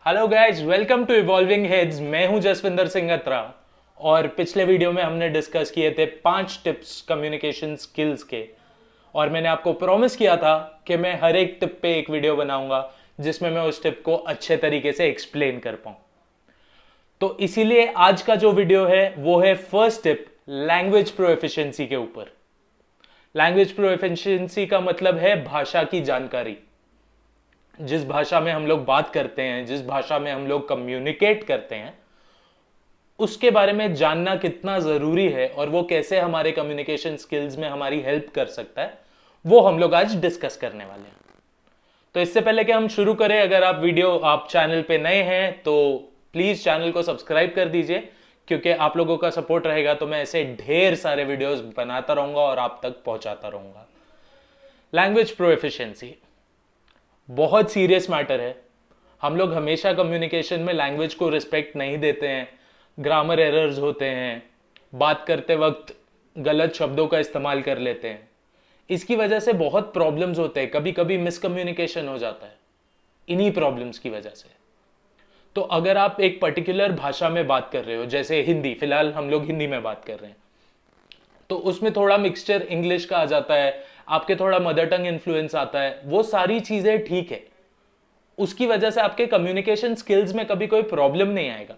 Hello guys, welcome to evolving heads. मैं हूं जसविंदर सिंह अत्रा और पिछले वीडियो में हमने डिस्कस किए थे 5 टिप्स कम्युनिकेशन स्किल्स के। और मैंने आपको प्रॉमिस किया था कि मैं हर एक टिप पे एक वीडियो बनाऊंगा जिसमें मैं उस टिप को अच्छे तरीके से एक्सप्लेन कर पाऊं। तो इसीलिए आज का जो वीडियो है वो है फर्स्ट टिप, लैंग्वेज प्रोएफिशिएंसी के ऊपर। लैंग्वेज प्रोएफिशिएंसी का मतलब है भाषा की जानकारी। जिस भाषा में हम लोग बात करते हैं, जिस भाषा में हम लोग कम्युनिकेट करते हैं, उसके बारे में जानना कितना जरूरी है और वो कैसे हमारे कम्युनिकेशन स्किल्स में हमारी हेल्प कर सकता है, वो हम लोग आज डिस्कस करने वाले हैं। तो इससे पहले कि हम शुरू करें, अगर आप चैनल पे नए हैं तो प्लीज चैनल को सब्सक्राइब कर दीजिए, क्योंकि आप लोगों का सपोर्ट रहेगा तो मैं ऐसे ढेर सारे वीडियोस बनाता रहूंगा और आप तक पहुंचाता रहूंगा। लैंग्वेज प्रोएफिशिएंसी बहुत सीरियस मैटर है। हम लोग हमेशा कम्युनिकेशन में लैंग्वेज को रिस्पेक्ट नहीं देते हैं, ग्रामर एरर्स होते हैं, बात करते वक्त गलत शब्दों का इस्तेमाल कर लेते हैं। इसकी वजह से बहुत प्रॉब्लम्स होते हैं, कभी कभी मिसकम्युनिकेशन हो जाता है इन्हीं प्रॉब्लम्स की वजह से। तो अगर आप एक पर्टिकुलर भाषा में बात कर रहे हो, जैसे हिंदी, फिलहाल हम लोग हिंदी में बात कर रहे हैं, तो उसमें थोड़ा मिक्सचर इंग्लिश का आ जाता है, आपके थोड़ा मदर टंग इन्फ्लुएंस आता है, वो सारी चीजें ठीक है। उसकी वजह से आपके कम्युनिकेशन स्किल्स में कभी कोई प्रॉब्लम नहीं आएगा।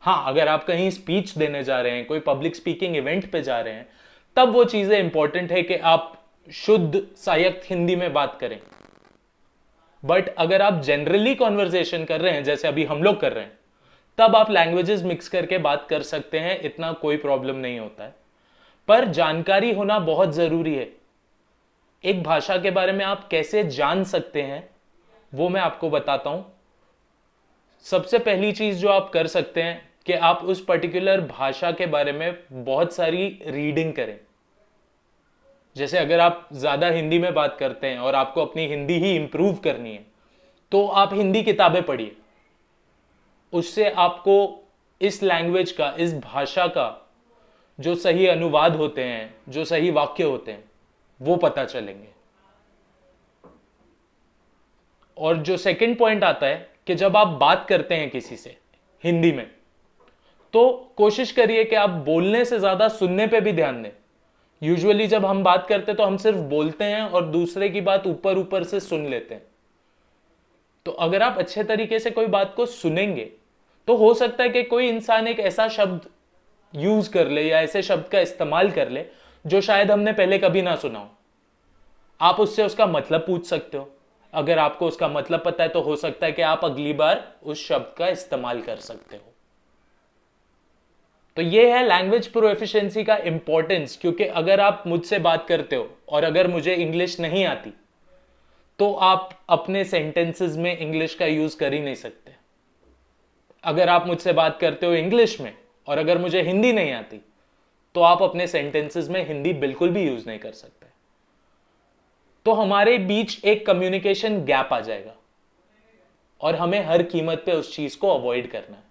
हाँ, अगर आप कहीं स्पीच देने जा रहे हैं, कोई पब्लिक स्पीकिंग इवेंट पे जा रहे हैं, तब वो चीजें इंपॉर्टेंट है कि आप शुद्ध सायक्त हिंदी में बात करें। बट अगर आप जनरली कॉन्वर्सेशन कर रहे हैं, जैसे अभी हम लोग कर रहे हैं, तब आप लैंग्वेजेस मिक्स करके बात कर सकते हैं, इतना कोई प्रॉब्लम नहीं होता है। पर जानकारी होना बहुत जरूरी है। एक भाषा के बारे में आप कैसे जान सकते हैं वो मैं आपको बताता हूं। सबसे पहली चीज जो आप कर सकते हैं कि आप उस पर्टिकुलर भाषा के बारे में बहुत सारी रीडिंग करें। जैसे अगर आप ज्यादा हिंदी में बात करते हैं और आपको अपनी हिंदी ही इंप्रूव करनी है, तो आप हिंदी किताबें पढ़िए। उससे आपको इस लैंग्वेज का, इस भाषा का जो सही अनुवाद होते हैं, जो सही वाक्य होते हैं, वो पता चलेंगे। और जो सेकंड पॉइंट आता है कि जब आप बात करते हैं किसी से हिंदी में, तो कोशिश करिए कि आप बोलने से ज्यादा सुनने पे भी ध्यान दें। यूजुअली जब हम बात करते हैं तो हम सिर्फ बोलते हैं और दूसरे की बात ऊपर ऊपर से सुन लेते हैं। तो अगर आप अच्छे तरीके से कोई बात को सुनेंगे तो हो सकता है कि कोई इंसान एक ऐसा शब्द यूज कर ले या ऐसे शब्द का इस्तेमाल कर ले जो शायद हमने पहले कभी ना सुना हो। आप उससे उसका मतलब पूछ सकते हो। अगर आपको उसका मतलब पता है तो हो सकता है कि आप अगली बार उस शब्द का इस्तेमाल कर सकते हो। तो यह है लैंग्वेज प्रोएफिशिएंसी का इंपॉर्टेंस, क्योंकि अगर आप मुझसे बात करते हो और अगर मुझे इंग्लिश नहीं आती, तो आप अपने सेंटेंसेस में इंग्लिश का यूज कर ही नहीं सकते। अगर आप मुझसे बात करते हो इंग्लिश में और अगर मुझे हिंदी नहीं आती, तो आप अपने सेंटेंसेस में हिंदी बिल्कुल भी यूज नहीं कर सकते। तो हमारे बीच एक कम्युनिकेशन गैप आ जाएगा और हमें हर कीमत पे उस चीज को अवॉइड करना है।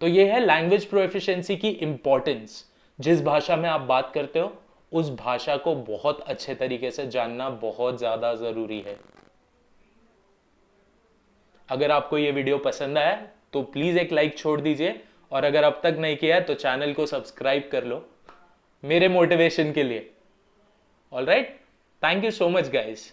तो यह है लैंग्वेज प्रोएफिशिएंसी की इंपॉर्टेंस। जिस भाषा में आप बात करते हो, उस भाषा को बहुत अच्छे तरीके से जानना बहुत ज्यादा जरूरी है। अगर आपको यह वीडियो पसंद आया तो प्लीज एक लाइक छोड़ दीजिए, और अगर अब तक नहीं किया है तो चैनल को सब्सक्राइब कर लो मेरे मोटिवेशन के लिए। Alright, thank you so much guys.